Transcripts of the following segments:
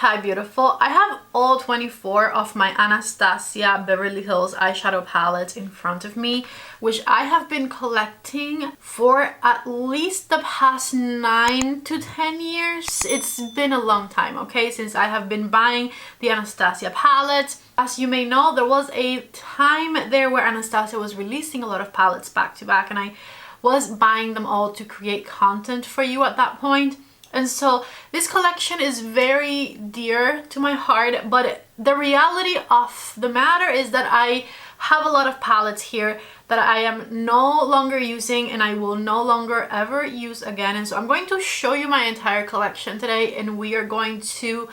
Hi beautiful, I have all 24 of my Anastasia Beverly Hills eyeshadow palettes in front of me, which I have been collecting for at least the past 9 to 10 years. It's been a long time, okay, since I have been buying the Anastasia palettes. As you may know, there was a time there where Anastasia was releasing a lot of palettes back to back, and I was buying them all to create content for you at that point. And so this collection is very dear to my heart, but the reality of the matter is that I have a lot of palettes here that I am no longer using and I will no longer ever use again. And so I'm going to show you my entire collection today, and we are going to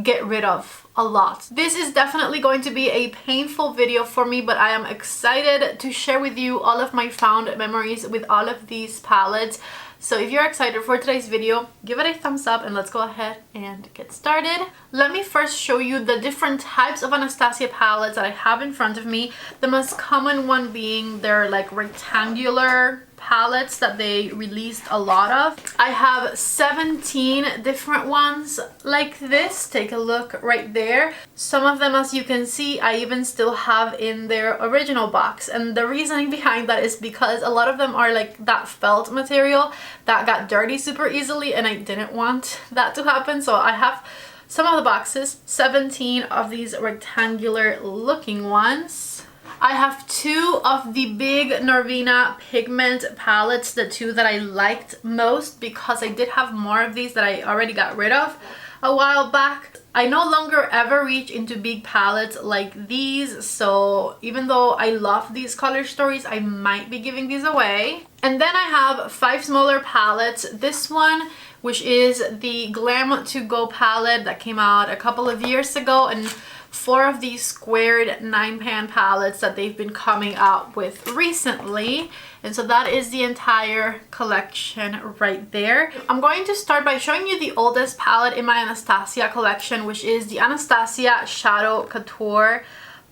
get rid of a lot. This is definitely going to be a painful video for me, but I am excited to share with you all of my fond memories with all of these palettes. So if you're excited for today's video, give it a thumbs up and let's go ahead and get started. Let me first show you the different types of Anastasia palettes that I have in front of me. The most common one being their like rectangular palettes that they released a lot of. I have 17 different ones like this. Take a look right there. Some of them, as you can see, I even still have in their original box, and the reasoning behind that is because a lot of them are like that felt material that got dirty super easily, and I didn't want that to happen. So I have some of the boxes, 17 of these rectangular looking ones. I have 2 of the big Norvina pigment palettes, the 2 that I liked most, because I did have more of these that I already got rid of a while back. I no longer ever reach into big palettes like these, so even though I love these color stories, I might be giving these away. And then I have 5 smaller palettes. This one, which is the Glam to Go palette that came out a couple of years ago, and 4 of these squared 9-pan palettes that they've been coming out with recently. And so that is the entire collection right there. I'm going to start by showing you the oldest palette in my Anastasia collection, which is the Anastasia Shadow Couture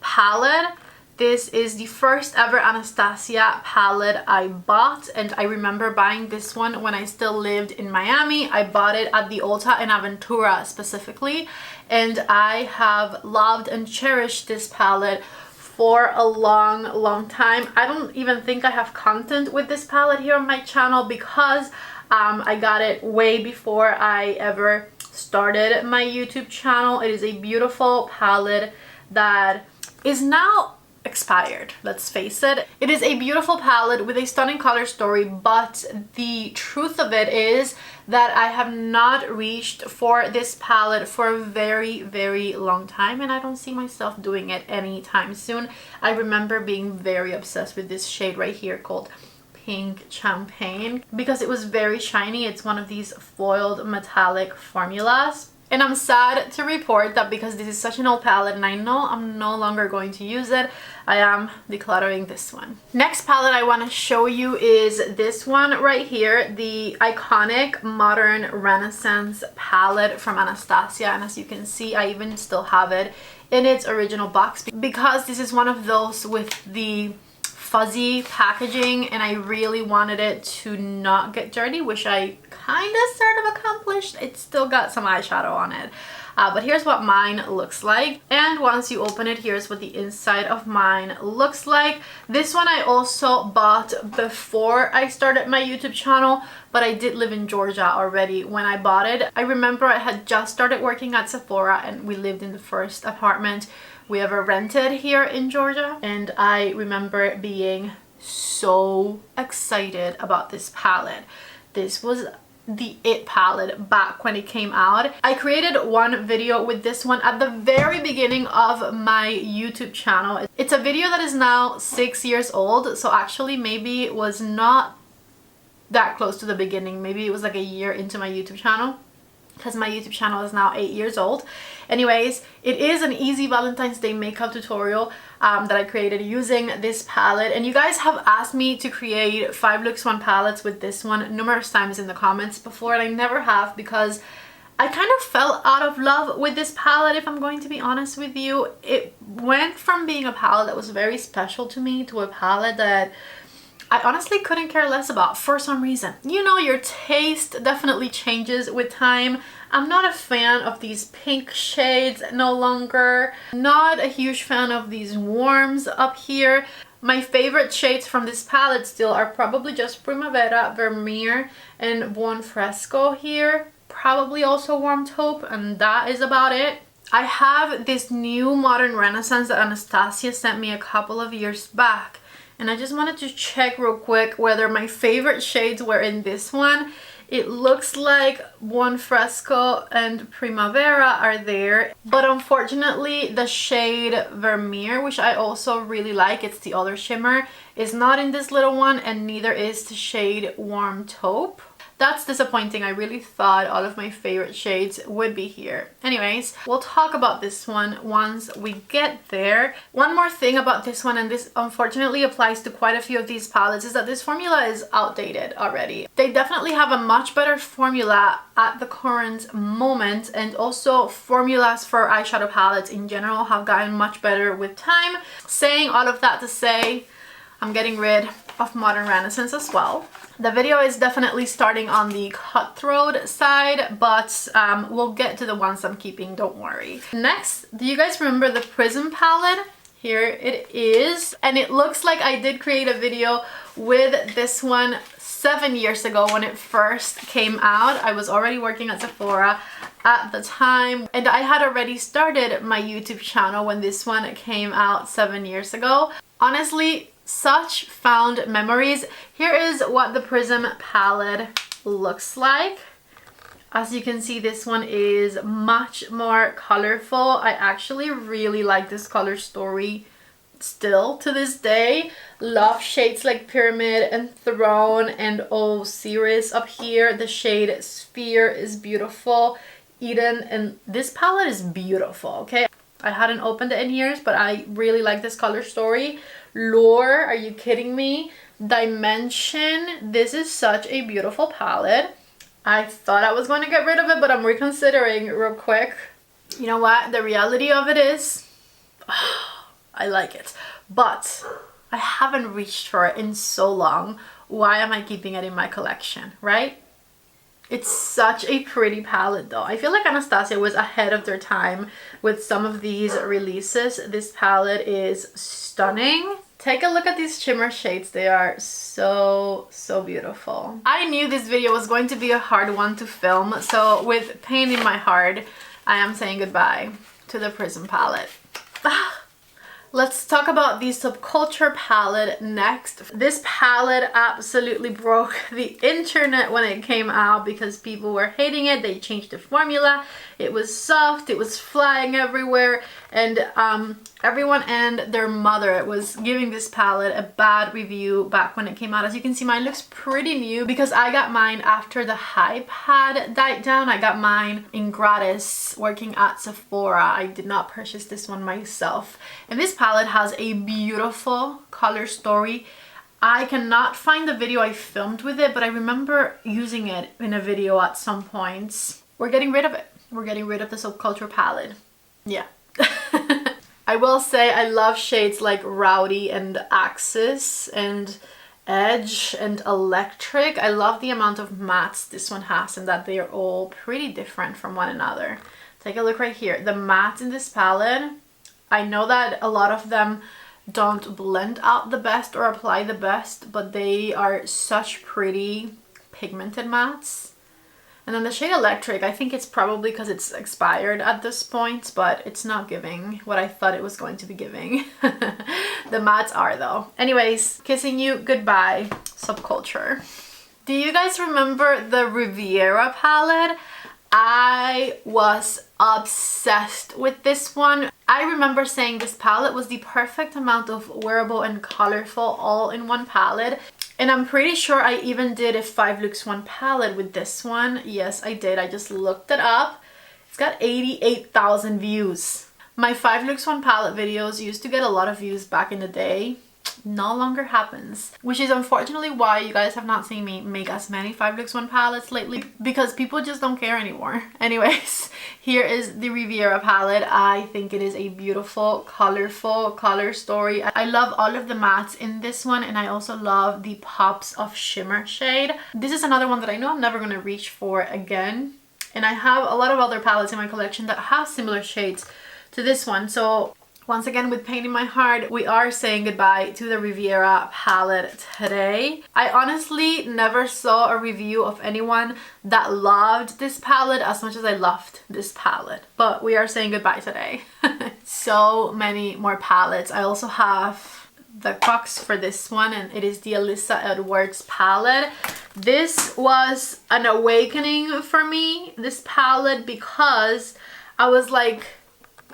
palette. This is the first ever Anastasia palette I bought, and I remember buying this one when I still lived in Miami. I bought it at the Ulta in Aventura specifically, and I have loved and cherished this palette for a long time. I don't even think I have content with this palette here on my channel because I got it way before I ever started my YouTube channel. It is a beautiful palette that is now expired, let's face it. It is a beautiful palette with a stunning color story, but the truth of it is that I have not reached for this palette for a very long time, and I don't see myself doing it anytime soon. I remember being very obsessed with this shade right here called Pink Champagne because it was very shiny. It's one of these foiled metallic formulas. And I'm sad to report that because this is such an old palette and I know I'm no longer going to use it, I am decluttering this one. Next palette I want to show you is this one right here, the iconic Modern Renaissance palette from Anastasia. And as you can see, I even still have it in its original box because this is one of those with the fuzzy packaging, and I really wanted it to not get dirty, which I kind of sort of accomplished. It's still got some eyeshadow on it, but here's what mine looks like. And once you open it, here's what the inside of mine looks like. This one I also bought before I started my YouTube channel, but I did live in Georgia already when I bought it. I remember I had just started working at Sephora, and we lived in the first apartment we ever rented here in Georgia, and I remember being so excited about this palette. This was the it palette back when it came out. I created one video with this one at the very beginning of my YouTube channel. It's a video that is now 6 years old, so actually maybe it was not that close to the beginning. Maybe it was like a year into my YouTube channel, because my YouTube channel is now 8 years old. Anyways, it is an easy Valentine's Day makeup tutorial that I created using this palette, and you guys have asked me to create 5 looks 1 palettes with this one numerous times in the comments before, and I never have because I kind of fell out of love with this palette, if I'm going to be honest with you. It went from being a palette that was very special to me to a palette that I honestly couldn't care less about for some reason. You know, your taste definitely changes with time. I'm not a fan of these pink shades no longer. Not a huge fan of these warms up here. My favorite shades from this palette still are probably just Primavera, Vermeer, and Buon Fresco here. Probably also Warm Taupe, and that is about it. I have this new Modern Renaissance that Anastasia sent me a couple of years back. And I just wanted to check real quick whether my favorite shades were in this one. It looks like Buon Fresco and Primavera are there, but unfortunately the shade Vermeer, which I also really like, it's the other shimmer, is not in this little one, and neither is the shade Warm Taupe. That's disappointing. I really thought all of my favorite shades would be here. Anyways, we'll talk about this one once we get there. One more thing about this one, and this unfortunately applies to quite a few of these palettes, is that this formula is outdated already. They definitely have a much better formula at the current moment, and also formulas for eyeshadow palettes in general have gotten much better with time. Saying all of that to say, I'm getting rid of Modern Renaissance as well. The video is definitely starting on the cutthroat side, but we'll get to the ones I'm keeping, don't worry. Next, do you guys remember the Prism palette? Here it is, and it looks like I did create a video with this one 7 years ago when it first came out. I was already working at Sephora at the time, and I had already started my YouTube channel when this one came out 7 years ago. Honestly, such fond memories. Here is what the Prism palette looks like. As you can see, this one is much more colorful. I actually really like this color story still to this day. Love shades like Pyramid and Throne and Osiris up here. The shade Sphere is beautiful. Eden, and this palette is beautiful, okay? I hadn't opened it in years, but I really like this color story. Lure, are you kidding me? Dimension, this is such a beautiful palette. I thought I was going to get rid of it, but I'm reconsidering real quick. You know what? The reality of it is, I like it, but I haven't reached for it in so long. Why am I keeping it in my collection, right? It's such a pretty palette though. I feel like Anastasia was ahead of their time with some of these releases. This palette is stunning. Take a look at these shimmer shades. They are so beautiful. I knew this video was going to be a hard one to film, so with pain in my heart, I am saying goodbye to the Prism palette. Let's talk about the Subculture palette next. This palette absolutely broke the internet when it came out because people were hating it. They changed the formula. It was soft, it was flying everywhere, and everyone and their mother was giving this palette a bad review back when it came out. As you can see, mine looks pretty new because I got mine after the hype had died down. I got mine in gratis working at Sephora. I did not purchase this one myself. And this palette has a beautiful color story. I cannot find the video I filmed with it, but I remember using it in a video at some points. We're getting rid of it. We're getting rid of the Subculture palette. Yeah. I will say I love shades like Rowdy and Axis and Edge and Electric. I love the amount of mattes this one has and that they are all pretty different from one another. Take a look right here. The mattes in this palette, I know that a lot of them don't blend out the best or apply the best, but they are such pretty pigmented mattes. And then the shade Electric, I think it's probably because it's expired at this point, but it's not giving what I thought it was going to be giving. The mattes are though. Anyways, kissing you goodbye, Subculture. Do you guys remember the Riviera palette? I was obsessed with this one. I remember saying this palette was the perfect amount of wearable and colorful all in one palette. And I'm pretty sure I even did a 5 looks 1 palette with this one. Yes, I did. I just looked it up. It's got 88,000 views. My 5 looks 1 palette videos used to get a lot of views back in the day. no longer happens, which is unfortunately why you guys have not seen me make as many 5 Looks 1 palettes lately, because people just don't care anymore. Anyways, here is the Riviera palette. I think it is a beautiful, colorful color story. I love all of the mattes in this one, and I also love the pops of shimmer shade. This is another one that I know I'm never going to reach for again, and I have a lot of other palettes in my collection that have similar shades to this one. So once again, with pain in my heart, we are saying goodbye to the Riviera palette today. I honestly never saw a review of anyone that loved this palette as much as I loved this palette, but we are saying goodbye today. So many more palettes. I also have the box for this one, and it is the Alyssa Edwards palette. This was an awakening for me, this palette, because I was like,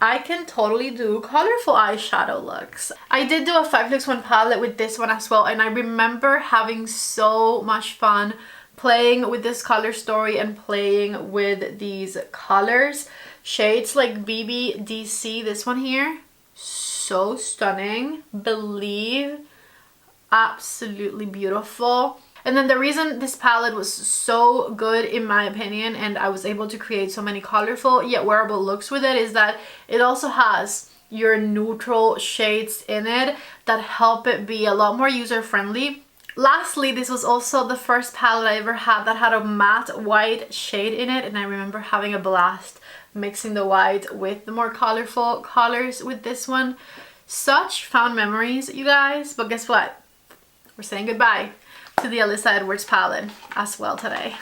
I can totally do colorful eyeshadow looks. I did do a 5 Looks 1 palette with this one as well, and I remember having so much fun playing with this color story and playing with these colors. Shades like BBDC, this one here, so stunning. Believe, absolutely beautiful. And then the reason this palette was so good in my opinion, and I was able to create so many colorful yet wearable looks with it, is that it also has your neutral shades in it that help it be a lot more user-friendly. Lastly, this was also the first palette I ever had that had a matte white shade in it, and I remember having a blast mixing the white with the more colorful colors with this one. Such fond memories, you guys. But guess what? We're saying goodbye to the Alyssa Edwards palette as well today.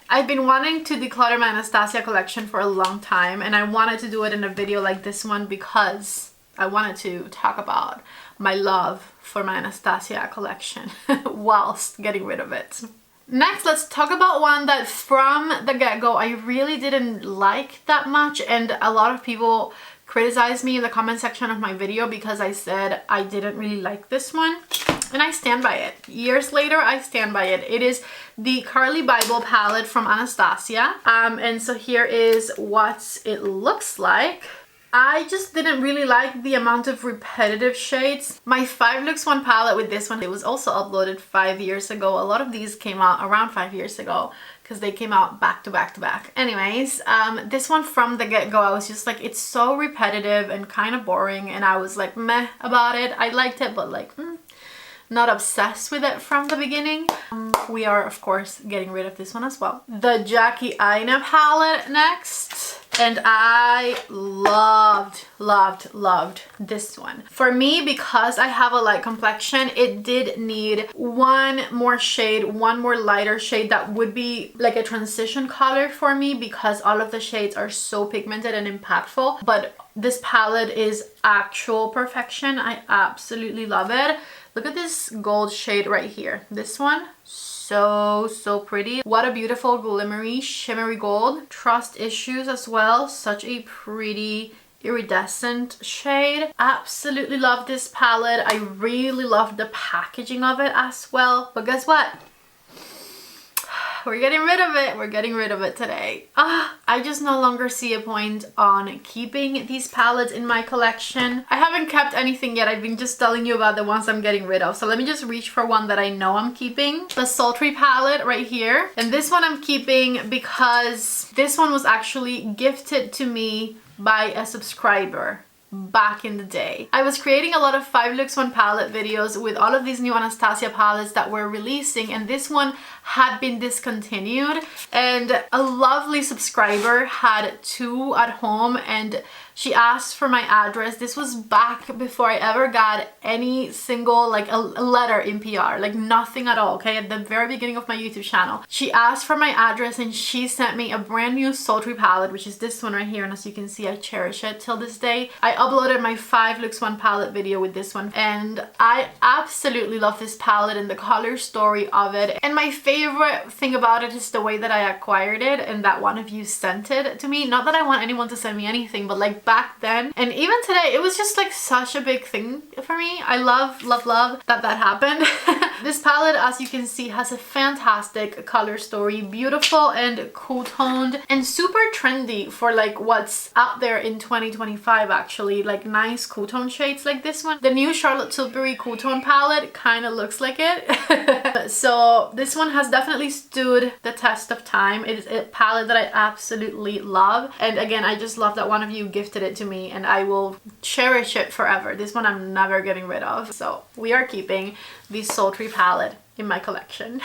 I've been wanting to declutter my Anastasia collection for a long time, and I wanted to do it in a video like this one because I wanted to talk about my love for my Anastasia collection whilst getting rid of it. Next, let's talk about one that from the get-go I really didn't like that much, and a lot of people criticized me in the comment section of my video because I said I didn't really like this one, and I stand by it. Years later, I stand by it. It is the Carly Bible palette from Anastasia, and so here is what it looks like. I just didn't really like the amount of repetitive shades. My 5 Looks 1 palette with this one, it was also uploaded 5 years ago. A lot of these came out around 5 years ago because they came out back to back to back. Anyways, this one from the get-go, I was just like, it's so repetitive and kind of boring, and I was like meh about it. I liked it, but like not obsessed with it from the beginning. We are of course getting rid of this one as well. The Jackie Aina palette next, and I loved this one. For me, because I have a light complexion, it did need one more shade, one more lighter shade that would be like a transition color for me, because all of the shades are so pigmented and impactful. But this palette is actual perfection. I absolutely love it. Look at this gold shade right here. This one, so pretty. What a beautiful glimmery shimmery gold. Trust Issues as well, such a pretty iridescent shade. Absolutely love this palette. I really love the packaging of it as well. But guess what? We're getting rid of it. We're getting rid of it today. I just no longer see a point on keeping these palettes in my collection. I haven't kept anything yet. I've been just telling you about the ones I'm getting rid of. So let me just reach for one that I know I'm keeping. The Sultry palette right here. And this one I'm keeping because this one was actually gifted to me by a subscriber back in the day. I was creating a lot of 5 Looks 1 palette videos with all of these new Anastasia palettes that were releasing, and this one had been discontinued, and a lovely subscriber had 2 at home, and she asked for my address. This was back before I ever got any single, like a letter in PR, like nothing at all, okay? At the very beginning of my YouTube channel. She asked for my address and she sent me a brand new Sultry palette, which is this one right here, and as you can see, I cherish it till this day. I uploaded my 5 Looks 1 palette video with this one, and I absolutely love this palette and the color story of it. And my favorite thing about it is the way that I acquired it, and that one of you sent it to me. Not that I want anyone to send me anything, but like back then and even today, it was just like such a big thing for me. I love that happened. This palette, as you can see, has a fantastic color story, beautiful and cool toned and super trendy for like what's out there in 2025 actually, like nice cool tone shades like this one. The new Charlotte Tilbury cool tone palette kind of looks like it. So this one has definitely stood the test of time. It is a palette that I absolutely love, and again, I just love that one of you gifted it to me and I will cherish it forever. This one I'm never getting rid of, so we are keeping the Sultry palette in my collection.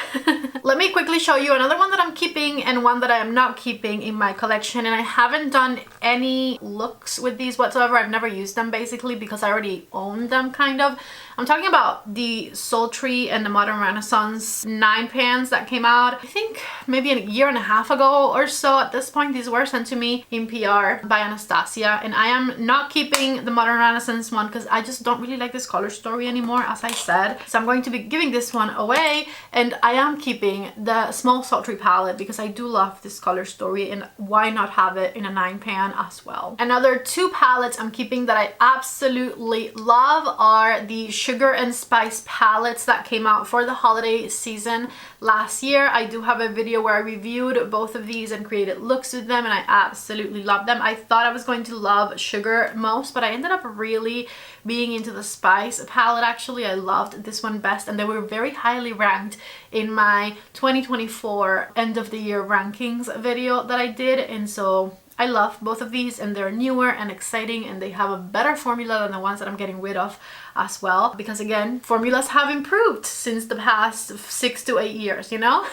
Let me quickly show you another one that I'm keeping and one that I am not keeping in my collection, and I haven't done any looks with these whatsoever. I've never used them basically because I already own them kind of. I'm talking about the Sultry and the Modern Renaissance 9 pans that came out, I think maybe a year and a half ago or so at this point. These were sent to me in PR by Anastasia, and I am not keeping the Modern Renaissance one because I just don't really like this color story anymore, as I said. So I'm going to be giving this one away, and I am keeping the small Sultry palette because I do love this color story, and why not have it in a 9 pan as well. Another 2 palettes I'm keeping that I absolutely love are the Sugar and Spice palettes that came out for the holiday season last year. I do have a video where I reviewed both of these and created looks with them, and I absolutely love them. I thought I was going to love Sugar most, but I ended up really being into the Spice palette actually. I loved this one best, and they were very highly ranked in my 2024 end of the year rankings video that I did, and so I love both of these, and they're newer and exciting, and they have a better formula than the ones that I'm getting rid of as well, because again, formulas have improved since the past 6 to 8 years, you know.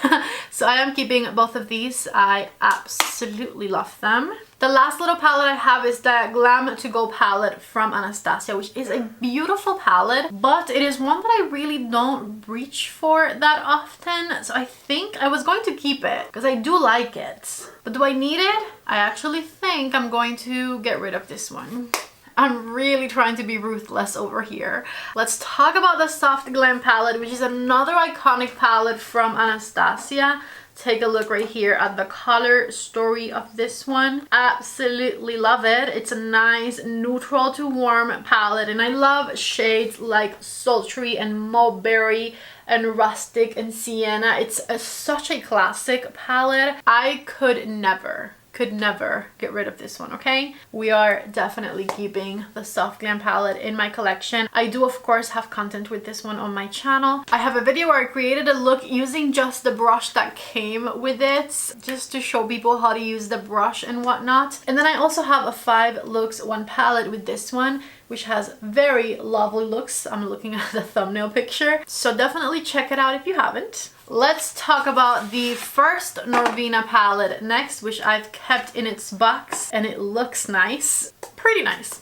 So I am keeping both of these. I absolutely love them. The last little palette I have is the Glam To Go palette from Anastasia, which is a beautiful palette, but it is one that I really don't reach for that often. So I think I was going to keep it because I do like it. But do I need it? I actually think I'm going to get rid of this one. I'm really trying to be ruthless over here. Let's talk about the Soft Glam palette, which is another iconic palette from Anastasia. Take a look right here at the color story of this one. Absolutely love it. It's a nice neutral to warm palette, and I love shades like Sultry and Mulberry and Rustic and Sienna. It's such a classic palette. I could never get rid of this one, okay? We are definitely keeping the Soft Glam palette in my collection. I do of course have content with this one on my channel. I have a video where I created a look using just the brush that came with it, just to show people how to use the brush and whatnot. And then I also have a 5 looks 1 palette with this one, which has very lovely looks. I'm looking at the thumbnail picture, so definitely check it out if you haven't. Let's talk about the first Norvina palette next, which I've kept in its box, and it looks nice. Pretty nice.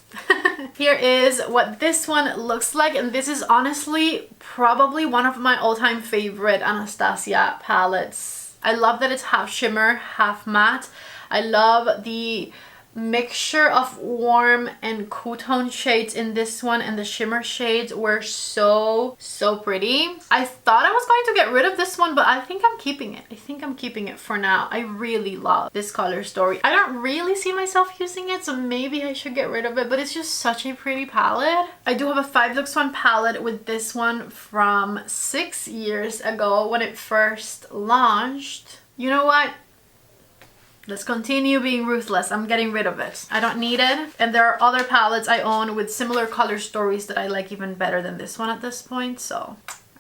Here is what this one looks like, and this is honestly probably one of my all-time favorite Anastasia palettes. I love that it's half shimmer, half matte. I love the mixture of warm and cool tone shades in this one, and the shimmer shades were so pretty. I thought I was going to get rid of this one, but I think I'm keeping it. I think I'm keeping it for now. I really love this color story. I don't really see myself using it, so maybe I should get rid of it, but it's just such a pretty palette. I do have a 5 looks 1 palette with this one from 6 years ago when it first launched. You know what? Let's continue being ruthless. I'm getting rid of it. I don't need it. And there are other palettes I own with similar color stories that I like even better than this one at this point. So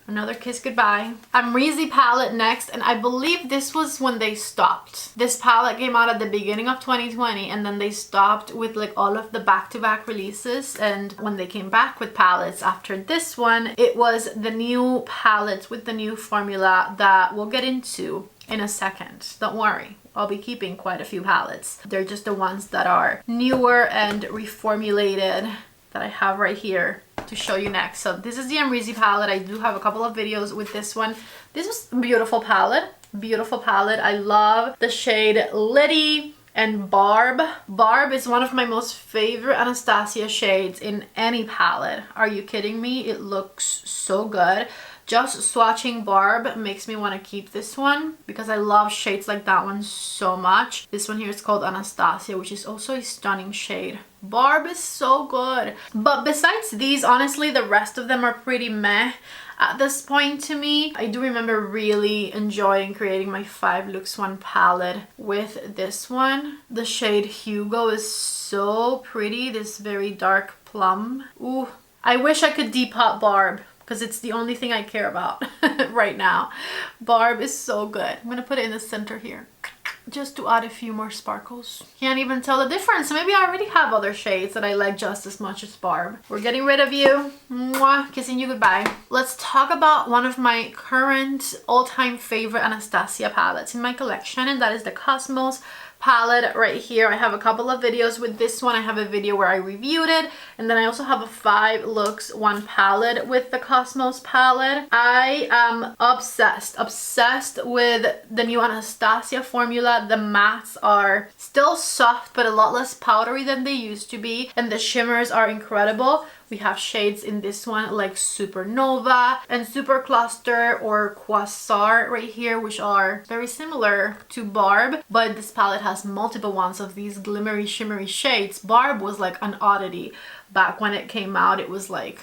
another kiss goodbye. Amrezy palette next, and I believe this was when they stopped. This palette came out at the beginning of 2020, and then they stopped with like all of the back-to-back releases, and when they came back with palettes after this one, it was the new palettes with the new formula that we'll get into in a second. Don't worry. I'll be keeping quite a few palettes. They're just the ones that are newer and reformulated that I have right here to show you next. So this is the Amrezy palette. I do have a couple of videos with this one. This is a beautiful palette. Beautiful palette. I love the shade Liddy and Barb. Barb is one of my most favorite Anastasia shades in any palette. Are you kidding me? It looks so good. just swatching Barb makes me want to keep this one because I love shades like that one so much. This one here is called Anastasia, which is also a stunning shade. Barb is so good. But besides these, honestly, the rest of them are pretty meh at this point to me. I do remember really enjoying creating my 5 Looks 1 palette with this one. The shade Hugo is so pretty, this very dark plum. Ooh, I wish I could depot Barb because it's the only thing I care about right now. Barb is so good. I'm gonna put it in the center here just to add a few more sparkles. Can't even tell the difference. Maybe I already have other shades that I like just as much as Barb. We're getting rid of you. Mwah, kissing you goodbye. Let's talk about one of my current all-time favorite Anastasia palettes in my collection, and that is the Cosmos palette right here. I have a couple of videos with this one. I have a video where I reviewed it, and then I also have a 5 Looks 1 palette with the Cosmos palette. I am obsessed with the new Anastasia formula. The mattes are still soft but a lot less powdery than they used to be, and the shimmers are incredible. We have shades in this one like Supernova and Super Cluster or Quasar right here, which are very similar to Barb, but this palette has multiple ones of these glimmery shimmery shades. Barb was like an oddity back when it came out. It was like,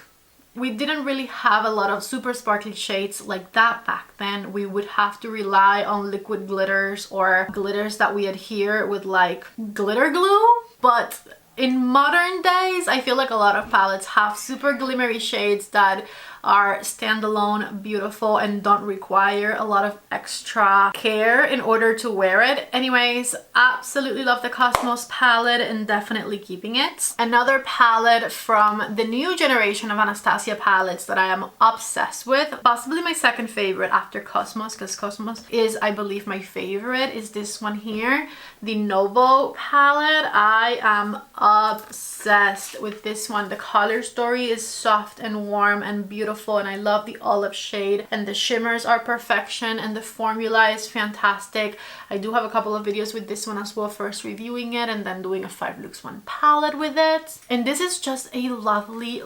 we didn't really have a lot of super sparkly shades like that back then. We would have to rely on liquid glitters or glitters that we adhere with like glitter glue. But in modern days, I feel like a lot of palettes have super glimmery shades that are standalone, beautiful, and don't require a lot of extra care in order to wear it. Anyways, absolutely love the Cosmos palette and definitely keeping it. Another palette from the new generation of Anastasia palettes that I am obsessed with, possibly my second favorite after Cosmos, because Cosmos is, I believe, my favorite, is this one here, the Nouveau palette. I am obsessed with this one. The color story is soft and warm and beautiful, and I love the olive shade, and the shimmers are perfection, and the formula is fantastic. I do have a couple of videos with this one as well, first reviewing it and then doing a 5 Looks 1 palette with it. And this is just a lovely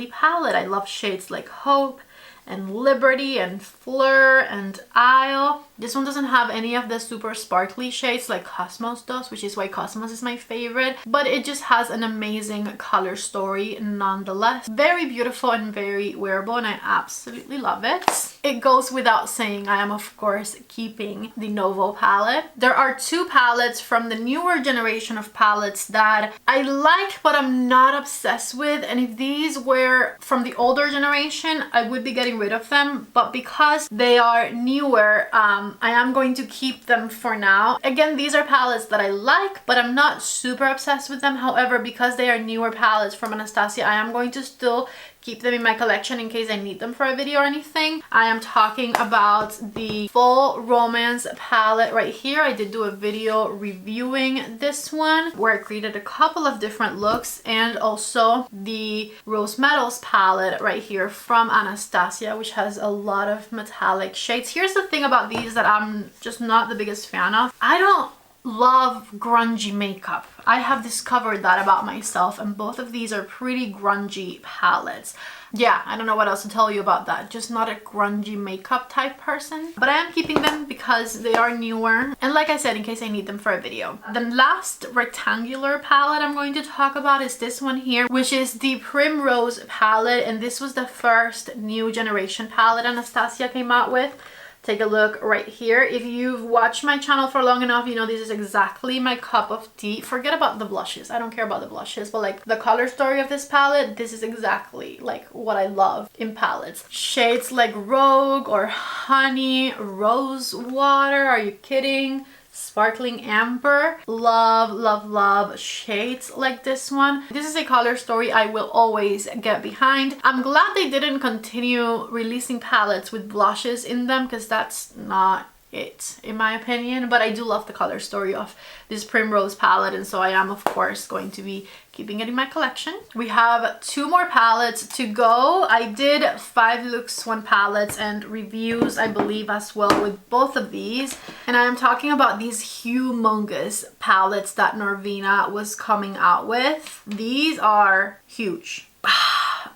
palette. I love shades like Hope and Liberty and Fleur and Isle. This one doesn't have any of the super sparkly shades like Cosmos does, which is why Cosmos is my favorite, but it just has an amazing color story nonetheless. Very beautiful and very wearable, and I absolutely love it. It goes without saying, I am of course keeping the Nouveau palette. There are 2 palettes from the newer generation of palettes that I like but I'm not obsessed with, and if these were from the older generation, I would be getting rid of them, but because they are newer, I am going to keep them for now. Again, these are palettes that I like, but I'm not super obsessed with them. However, because they are newer palettes from Anastasia, I am going to still keep them in my collection in case I need them for a video or anything. I am talking about the Full Romance palette right here. I did do a video reviewing this one where I created a couple of different looks, and also the Rose Metals palette right here from Anastasia, which has a lot of metallic shades. Here's the thing about these that I'm just not the biggest fan of. I don't love grungy makeup. I have discovered that about myself, and both of these are pretty grungy palettes. Yeah, I don't know what else to tell you about that. Just not a grungy makeup type person. But I am keeping them because they are newer, and like I said, in case I need them for a video. The last rectangular palette I'm going to talk about is this one here, which is the Primrose palette, and this was the first new generation palette Anastasia came out with. Take a look right here. If you've watched my channel for long enough, you know this is exactly my cup of tea. Forget about the blushes. I don't care about the blushes, but like the color story of this palette, this is exactly like what I love in palettes. Shades like Rogue or Honey, Rose Water, are you kidding? Sparkling Amber. Love shades like this one. This is a color story I will always get behind. I'm glad they didn't continue releasing palettes with blushes in them, because that's not it in my opinion, but I do love the color story of this Primrose palette, and so I am of course going to be keeping it in my collection. We have 2 more palettes to go. I did 5 Looks 1 palettes and reviews, I believe, as well with both of these, and I am talking about these humongous palettes that Norvina was coming out with. These are huge.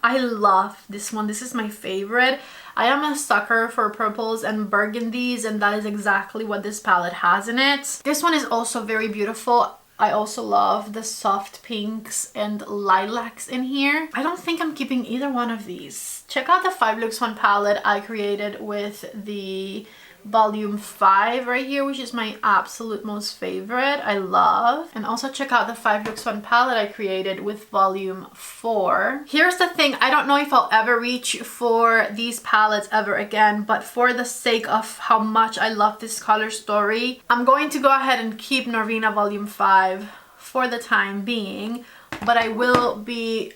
I love this one. This is my favorite. I am a sucker for purples and burgundies, and that is exactly what this palette has in it. This one is also very beautiful. I also love the soft pinks and lilacs in here. I don't think I'm keeping either one of these. Check out the 5 Looks 1 palette I created with the volume 5 right here, which is my absolute most favorite. I love. And also check out the 5 Looks 1 palette I created with volume 4. Here's the thing, I don't know if I'll ever reach for these palettes ever again, but for the sake of how much I love this color story, I'm going to go ahead and keep Norvina volume 5 for the time being, but I will be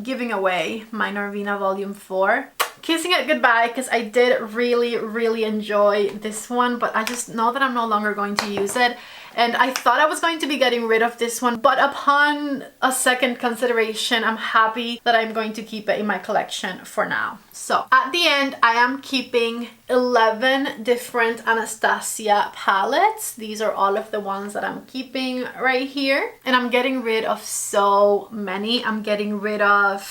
giving away my Norvina volume 4. Kissing it goodbye, because I did really enjoy this one, but I just know that I'm no longer going to use it. And I thought I was going to be getting rid of this one, but upon a second consideration, I'm happy that I'm going to keep it in my collection for now. So at the end, I am keeping 11 different Anastasia palettes. These are all of the ones that I'm keeping right here. And I'm getting rid of so many. I'm getting rid of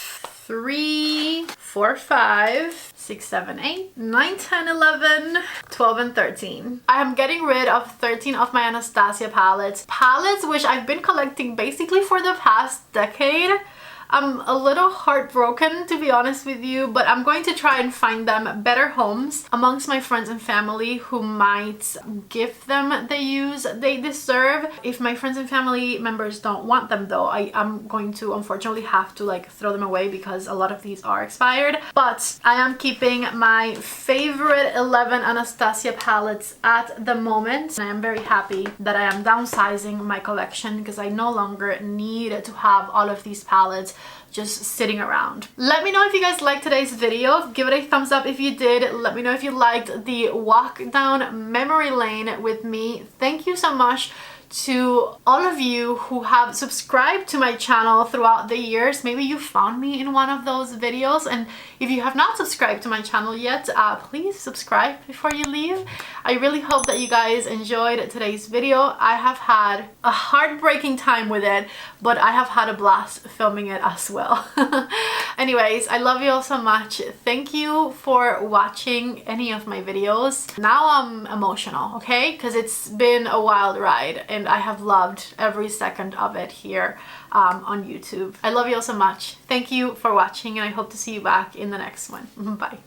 3, 4, 5, 6, 7, 8, 9, 10, 11, 12, and 13. I am getting rid of 13 of my Anastasia palettes. Palettes which I've been collecting basically for the past decade. I'm a little heartbroken, to be honest with you, but I'm going to try and find them better homes amongst my friends and family who might give them the use they deserve. If my friends and family members don't want them though, I'm going to unfortunately have to like throw them away because a lot of these are expired. But I am keeping my favorite 11 Anastasia palettes at the moment. And I am very happy that I am downsizing my collection because I no longer need to have all of these palettes just sitting around. Let me know if you guys liked today's video. Give it a thumbs up if you did. Let me know if you liked the walk down memory lane with me. Thank you so much to all of you who have subscribed to my channel throughout the years. Maybe you found me in one of those videos, and if you have not subscribed to my channel yet, please subscribe before you leave. I really hope that you guys enjoyed today's video. I have had a heartbreaking time with it, but I have had a blast filming it as well. Anyways, I love you all so much. Thank you for watching any of my videos. Now I'm emotional, okay? Because it's been a wild ride and I have loved every second of it here on YouTube. I love you all so much. Thank you for watching and I hope to see you back in the next one. Bye.